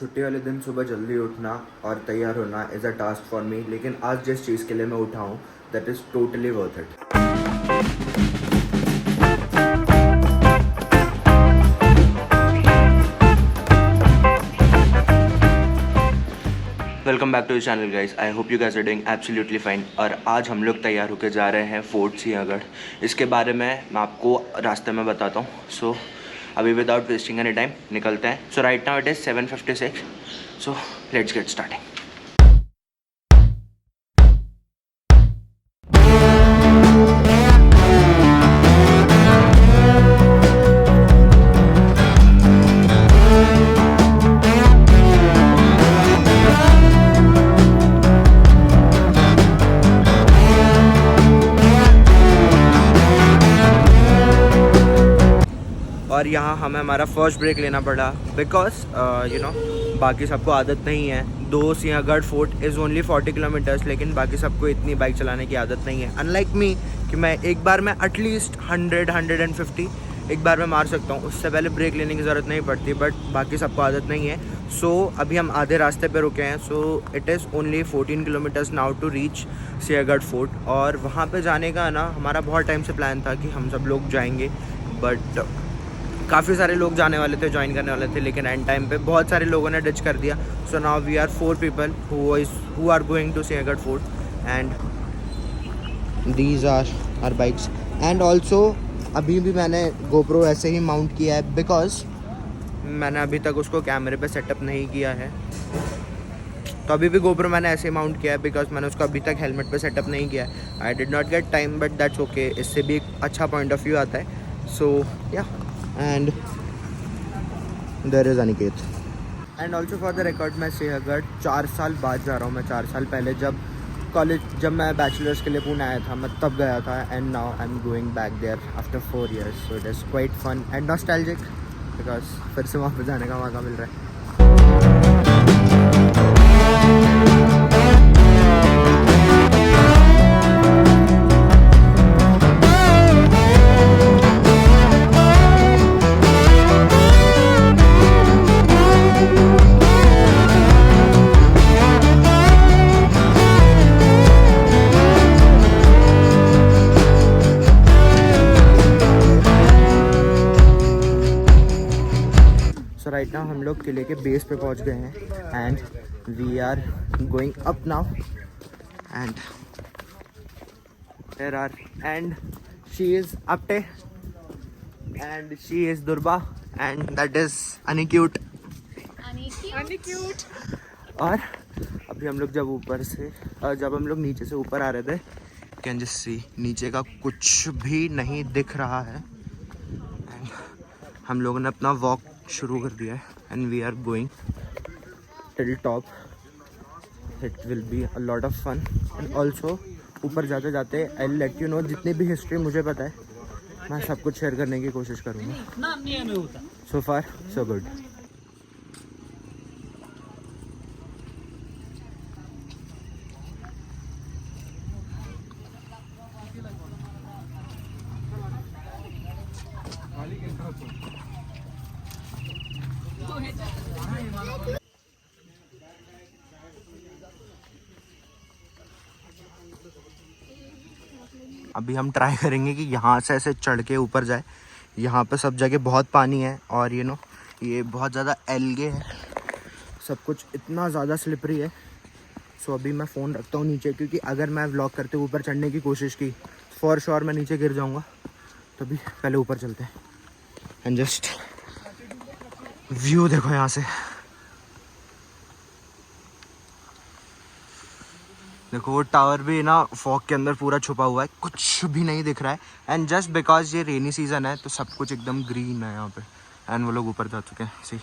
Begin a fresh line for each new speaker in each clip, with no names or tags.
छुट्टी वाले दिन सुबह जल्दी उठना और तैयार होना is a task for me, लेकिन आज जिस चीज़ के लिए मैं उठा हूँ that is totally worth it. Welcome back to the channel guys. I hope you guys are doing absolutely fine. और आज हम लोग तैयार होकर जा रहे हैं फोर्ट सिंहगढ़। इसके बारे में मैं आपको रास्ते में बताता हूँ। सो अभी विदाउट वेस्टिंग एनी टाइम निकलते हैं। So right now it is 7:56। So let's get starting. और यहाँ हमें हमारा फर्स्ट ब्रेक लेना पड़ा बिकॉज बाकी सबको आदत नहीं है। दो Sinhagad fort is only 40 kilometres, लेकिन बाकी सबको इतनी बाइक चलाने की आदत नहीं है। अनलाइक मी कि मैं एक बार में एटलीस्ट 100-150 एक बार में मार सकता हूँ, उससे पहले ब्रेक लेने की ज़रूरत नहीं पड़ती। बट बाकी सबको आदत नहीं है। सो अभी हम आधे रास्ते पे रुके हैं। So it is only 14 kilometres now to reach Sinhagad fort. और वहाँ पे जाने का ना हमारा बहुत टाइम से प्लान था कि हम सब लोग जाएंगे, बट काफ़ी सारे लोग जाने वाले थे, ज्वाइन करने वाले थे, लेकिन एंड टाइम पे बहुत सारे लोगों ने डिच कर दिया। So now we are 4 people who are going to Sinhagad fort and these are our bikes. And also अभी भी मैंने गोप्रो ऐसे ही माउंट किया है बिकॉज मैंने अभी तक उसको कैमरे पे सेटअप नहीं किया है। तो अभी भी गोप्रो मैंने ऐसे ही माउंट किया है बिकॉज मैंने उसको अभी तक हेलमेट पे सेटअप नहीं किया है। I did not get time but that's okay. इससे भी एक अच्छा पॉइंट ऑफ व्यू आता है। So yeah and there is Aniket. And also for the record मैं सिंहगढ़ 4 साल बाद जा रहा हूँ। मैं 4 साल पहले जब मैं बैचलर्स के लिए पुणे आया था, मैं तब गया था। And now I am going back there after 4 years। So it is quite fun and nostalgic because फिर से वहाँ पर जाने का मौका मिल रहा है। सो राइट नाउ हम लोग किले के बेस पे पहुंच गए हैं and we are going up now and there are and she is Apte and she is Durba and that is अनिक्यूट। और अभी हम लोग जब हम लोग नीचे से ऊपर आ रहे थे, कैन जस्ट सी नीचे का कुछ भी नहीं दिख रहा है। एंड हम लोगों ने अपना वॉक शुरू कर दिया है and we are going till top. It will be a lot of fun and also ऊपर जाते जाते I will let you know जितनी भी हिस्ट्री मुझे पता है मैं सब कुछ शेयर करने की कोशिश करूँगा। सो फार सो गुड। अभी हम ट्राई करेंगे कि यहाँ से ऐसे चढ़ के ऊपर जाए। यहाँ पे सब जगह बहुत पानी है और ये बहुत ज़्यादा एल्गे है, सब कुछ इतना ज़्यादा स्लिपरी है। सो अभी मैं फ़ोन रखता हूँ नीचे, क्योंकि अगर मैं व्लॉग करते हुए ऊपर चढ़ने की कोशिश की फॉर श्योर मैं नीचे गिर जाऊँगा। तो अभी पहले ऊपर चलते हैं एंड जस्ट व्यू देखो यहाँ से। देखो वो टावर भी ना फॉग के अंदर पूरा छुपा हुआ है, कुछ भी नहीं दिख रहा है। एंड जस्ट बिकॉज ये रेनी सीजन है तो सब कुछ एकदम ग्रीन है यहाँ पे। एंड वो लोग ऊपर जा चुके हैं। सी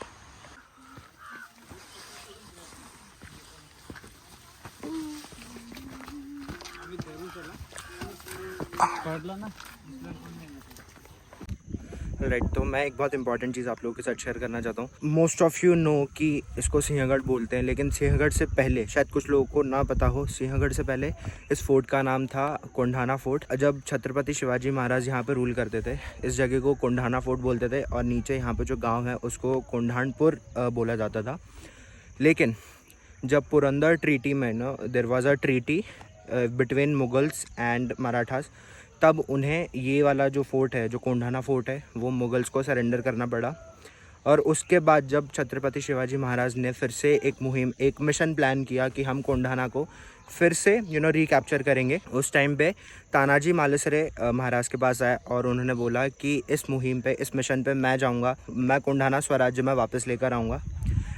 राइट। तो मैं एक बहुत इंपॉर्टेंट चीज़ आप लोगों के साथ शेयर करना चाहता हूँ। मोस्ट ऑफ़ यू नो कि इसको सिंहगढ़ बोलते हैं, लेकिन सिंहगढ़ से पहले शायद कुछ लोगों को ना पता हो, सिंहगढ़ से पहले इस फोर्ट का नाम था कोंढाना फोर्ट। जब छत्रपति शिवाजी महाराज यहाँ पे रूल करते थे, इस जगह को कोंढाना फोर्ट बोलते थे। और नीचे यहाँ पे जो गाँव है उसको कोंढानपुर बोला जाता था। लेकिन जब पुरंदर ट्रीटी में ना there was a treaty between Mughals and Marathas, तब उन्हें ये वाला जो फोर्ट है, जो कोंढाना फोर्ट है, वो मुगल्स को सरेंडर करना पड़ा। और उसके बाद जब छत्रपति शिवाजी महाराज ने फिर से एक मिशन प्लान किया कि हम कोंढाना को फिर से रिकैप्चर करेंगे, उस टाइम पे तानाजी मालुसरे महाराज के पास आए और उन्होंने बोला कि इस मुहिम पे, इस मिशन पे मैं जाऊंगा, मैं कोंढाना स्वराज्य में वापस लेकर आऊँगा।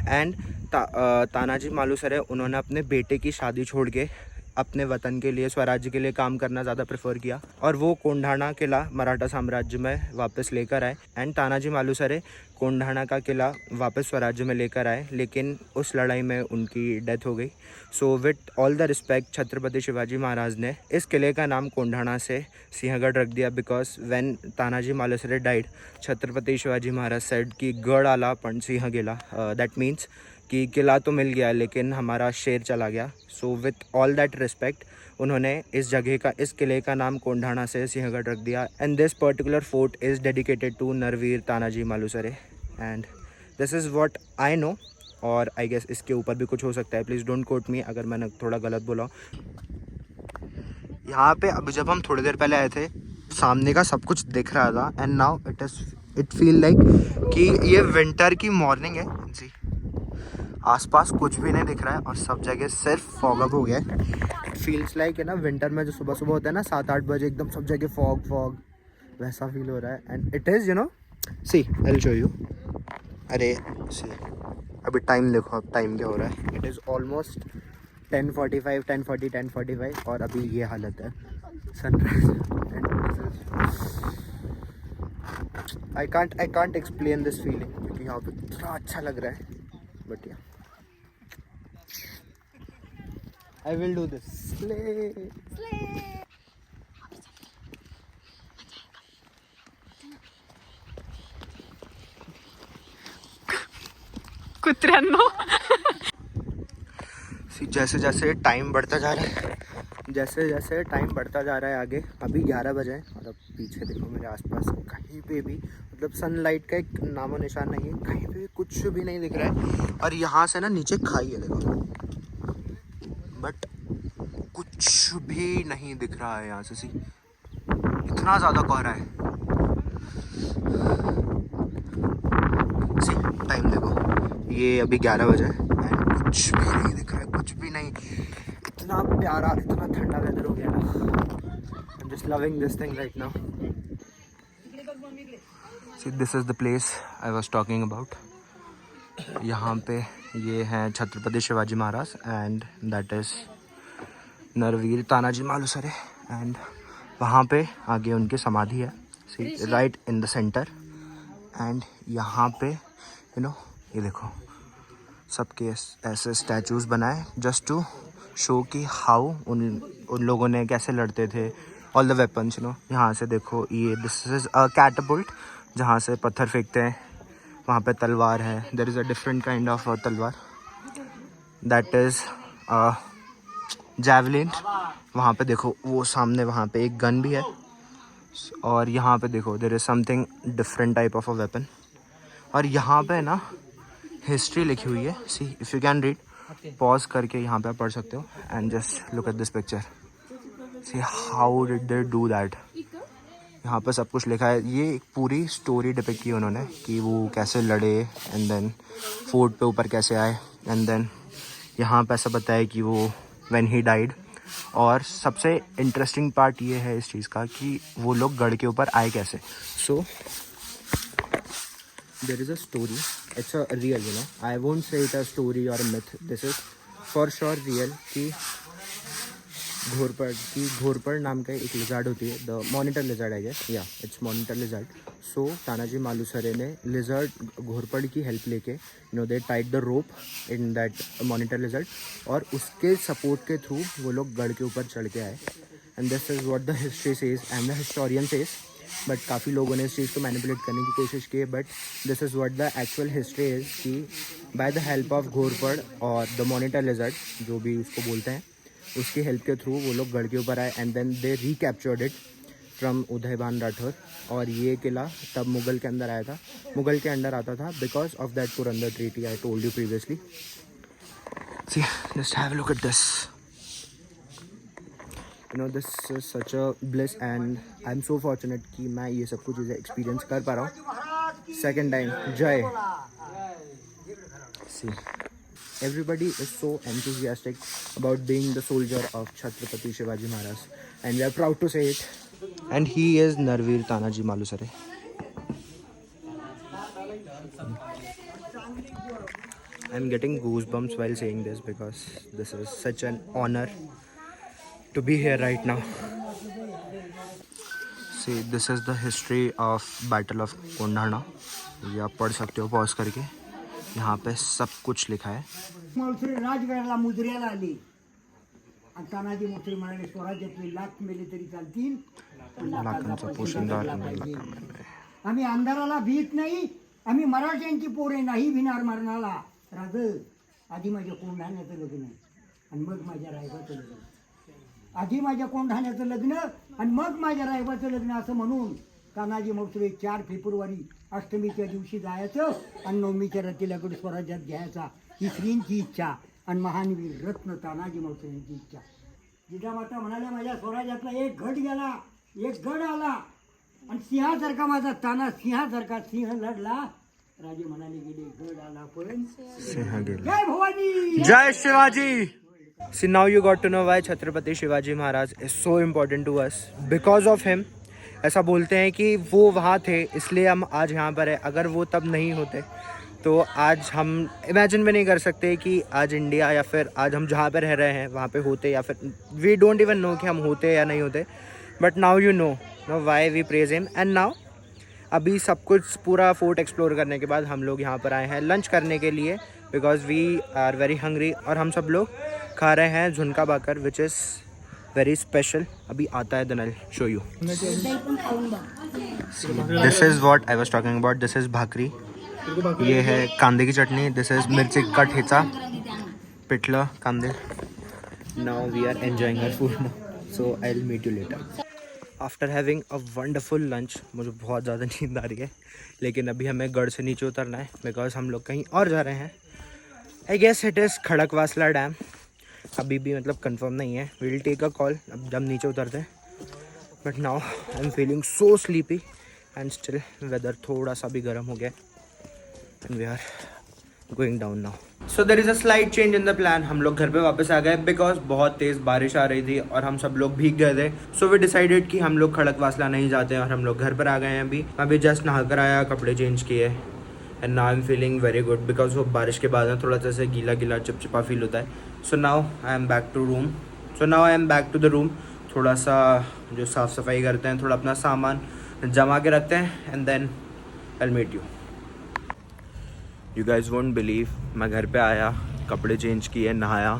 एंड तानाजी मालुसरे उन्होंने अपने बेटे की शादी छोड़ के अपने वतन के लिए, स्वराज्य के लिए काम करना ज़्यादा प्रेफर किया और वो कोंढाना किला मराठा साम्राज्य में वापस लेकर आए। एंड तानाजी मालुसरे कोंढाना का किला वापस स्वराज्य में लेकर आए, लेकिन उस लड़ाई में उनकी डेथ हो गई। So with all the respect, Chhatrapati Shivaji Maharaj ने इस किले का नाम कोंढाना से सिंहगढ़ रख दिया, because when Tanaji Malusare died, Chhatrapati Shivaji Maharaj said कि गढ़ आला पण सिंह गेला, दैट मीन्स कि किला तो मिल गया लेकिन हमारा शेर चला गया। सो विथ ऑल दैट रिस्पेक्ट उन्होंने इस जगह का, इस किले का नाम कोंढाना से सिंहगढ़ रख दिया। And this particular fort is dedicated to Narveer Tanaji Malusare and this is what I know. और आई गेस इसके ऊपर भी कुछ हो सकता है, प्लीज़ डोंट कोट मी अगर मैंने थोड़ा गलत बोला। यहाँ पे अभी जब हम थोड़ी देर पहले आए थे, सामने का सब कुछ दिख रहा था and now it feel like कि ये विंटर की मॉर्निंग है जी। आसपास कुछ भी नहीं दिख रहा है और सब जगह सिर्फ फॉग अप हो गया है। इट फील्स लाइक है ना, विंटर में जो सुबह सुबह होता है ना 7-8 बजे, एकदम सब जगह फॉग, वैसा फील हो रहा है। And it is see I will show you. अरे सी, अभी टाइम देखो, अब टाइम क्या हो रहा है। इट इज़ ऑलमोस्ट 10:45, 10:40, 10:45 और अभी ये हालत है sunrise. I can't explain this feeling, क्योंकि यहाँ पे इतना अच्छा लग रहा है। बट या I will do this. Slay.
कुत्र्यांनो
जैसे जैसे टाइम बढ़ता जा रहा है, आगे अभी 11 बजे हैं और अब पीछे देखो मेरे आसपास कहीं पे भी मतलब सनलाइट का एक नामो निशान नहीं है, कहीं पे भी कुछ भी नहीं दिख रहा है। और यहाँ से ना नीचे खाई है देखो, बट कुछ भी नहीं दिख रहा है यहाँ से। इतना ज़्यादा कोहरा है। टाइम देखो, ये अभी 11 बजे है एंड कुछ भी नहीं दिख रहा है, कुछ भी नहीं। इतना प्यारा, इतना ठंडा वेदर हो गया ना। I'm just loving this thing right now. See, this is the place I was talking about. यहाँ पे ये हैं Chhatrapati Shivaji Maharaj and that is Narveer Tanaji Malusare. And वहाँ पे आगे उनकी समाधि है, see right in the centre. And यहाँ पे ये देखो सबके ऐसे स्टैचूज़ बनाए जस्ट टू शो कि हाउ उन लोगों ने कैसे लड़ते थे, ऑल द वेपन्स यहाँ से देखो, ये दिस इज़ अ कैटapult, जहाँ से पत्थर फेंकते हैं। वहाँ पे तलवार है, there is a different kind of तलवार, दैट इज़ जैवलिन। वहाँ पे देखो वो सामने, वहाँ पे एक गन भी है। और यहाँ पे देखो there is something different type of a weapon. और यहाँ पे ना हिस्ट्री लिखी हुई है, see if you can read, pause करके यहाँ पे आप पढ़ सकते हो and just look at this picture, see how did they do that. यहाँ पे सब कुछ लिखा है, ये एक पूरी स्टोरी डिपिक्ट की उन्होंने कि वो कैसे लड़े एंड देन फोर्ट पे ऊपर कैसे आए एंड देन यहाँ पे ऐसा बताया कि वो व्हेन ही डाइड। और सबसे इंटरेस्टिंग पार्ट ये है इस चीज़ का कि वो लोग गढ़ के ऊपर आए कैसे। So there is a story, it's a real, I won't say it a story और myth, this is for sure real कि घोरपड़ नाम का एक लिजार्ड होती है, the monitor lizard I guess, या it's monitor lizard. So Tanaji Malusare ने लिजार्ड घोरपड़ की हेल्प लेके they tied the rope in that monitor lizard और उसके सपोर्ट के थ्रू वो लोग गढ़ के ऊपर चढ़ के आए। And this is what the history says and the historian says, but काफ़ी लोगों ने इस चीज़ को मैनिपुलेट करने की कोशिश की है, but this is what the actual history is कि बाय द हेल्प ऑफ घोरपड़ और द मॉनिटर लिजार्ड, जो भी उसको बोलते हैं, उसकी हेल्प के थ्रू वो लोग गढ़ के ऊपर आए and then they recaptured it from Udaybhan Rathore. और ये किला तब मुगल के अंदर आया था, मुगल के अंडर आता था because of that Purandar treaty I told you previously. See, just have a look at this. You know, this is such a bliss and I'm so fortunate कि मैं ये सब कुछ चीज़ें experience कर पा रहा हूँ. Second time, जय. See, everybody is so enthusiastic about being the soldier of Chhatrapati Shivaji Maharaj, and we are proud to say it. And he is Narveer Tanaji Malusare. I'm getting goosebumps while saying this because this is such an honor to be here right now. See, this is the history of Battle of Kondhana. ये आप पढ़ सकते हो pause करके. यहाँ पे सब कुछ लिखा है.
राजगडाला मुद्र्याला आली आणि तानाजी मोठे म्हणाले स्वराज्यातले लाख मेले तरी चालतील
लाखांचा पोशिंदा
आम्ही अंधाराला भीत नाही. आम्ही मराठ्यांची पोरे नाही भिनार मारणाला. राज आधी माझ्या कोंढाण्याचं लग्न आणि मग माझ्या रायबाचं लग्न. आधी माझ्या कोंढाण्याचं लग्न आणि मग माझ्या रायबाचं लग्न असं म्हणून तानाजी मोठे 4 फेब्रुवारी अष्टमीच्या दिवशी जायचं आणि नवमीच्या रात्रीलाकडे स्वराज्यात घ्यायचा. ही श्रींची इच्छा आणि महानवीर रत्न तानाजी मोठे यांची इच्छा. जिजामाता म्हणाल्या माझ्या स्वराज्यातला एक घट गेला, एक गड आला आणि सिंहासारखा माझा ताना सिंहासारखा सिंह लढला. राजे म्हणाले गेले गड आला पण
सिंह गेला.
जय भवानी
जय Shivaji. See, now you got to know why Chhatrapati Shivaji Maharaj is so important to us. Because of him. ऐसा बोलते हैं कि वो वहाँ थे इसलिए हम आज यहाँ पर है. अगर वो तब नहीं होते तो आज हम इमेजिन भी नहीं कर सकते कि आज इंडिया या फिर आज हम जहाँ पर रह रहे हैं वहाँ पे होते या फिर वी डोंट इवन नो कि हम होते या नहीं होते. But now you know why we praise him. And now अभी सब कुछ पूरा फोर्ट एक्सप्लोर करने के बाद हम लोग यहाँ पर आए हैं लंच करने के लिए because we are very hungry. और हम सब लोग खा रहे हैं jhunka bhakar which is very special. अभी आता है then I will show you. This is what I was talking about. This is bhakri. ये है कांदे की चटनी. दिस इज़ मिर्ची का ठेचा पिठलं कांदे. Now we are enjoying our food now so I will meet you later. After having a wonderful lunch मुझे बहुत ज़्यादा नींद आ रही है लेकिन अभी हमें गढ़ से नीचे उतरना है बिकॉज हम लोग कहीं और जा रहे हैं. I guess it is Khadakwasla dam. अभी भी मतलब कंफर्म नहीं है. We will take a call अब जब नीचे उतरते हैं. But now I am feeling so sleepy and still weather थोड़ा सा भी गर्म हो गया and we are going down now. So there is a slight change in the plan. हम लोग घर पे वापस आ गए बिकॉज बहुत तेज़ बारिश आ रही थी और हम सब लोग भीग गए थे. सो वी डिसाइडेड कि हम लोग खड़कवासला नहीं जाते हैं और हम लोग घर पर आ गए हैं. अभी जस्ट नहा कर आया, कपड़े चेंज किए and now I am feeling very good because वो बारिश के बाद ना थोड़ा सा ऐसे गीला गीला चिपचिपा फील होता है. So now I am back to the room. थोड़ा सा जो साफ़ सफाई करते हैं, थोड़ा अपना सामान जमा के रखते हैं and then I will meet you. You guys won't believe मैं घर पे आया, कपड़े चेंज किए, नहाया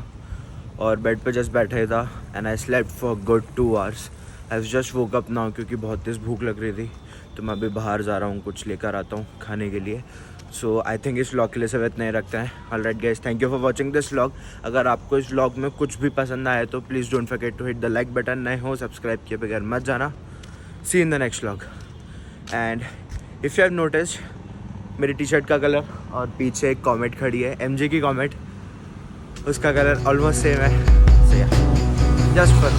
और बेड पे जस्ट बैठा था and I slept for good 2 hours. I just woke up now क्योंकि बहुत तेज़ भूख लग रही थी तो मैं अभी बाहर जा रहा हूँ, कुछ लेकर आता हूँ खाने के लिए. सो आई थिंक इस व्लॉग के लिए सब इतना ही रखते हैं. Alright guys, thank you for watching this vlog. अगर आपको इस व्लॉग में कुछ भी पसंद आए तो please don't forget to hit the like button. नए हो सब्सक्राइब किए बगैर मत जाना. See in the next vlog. And if you have noticed मेरी टी शर्ट का कलर और पीछे एक कॉमेट खड़ी है MJ की कॉमेट, उसका कलर ऑलमोस्ट सेम है. Just for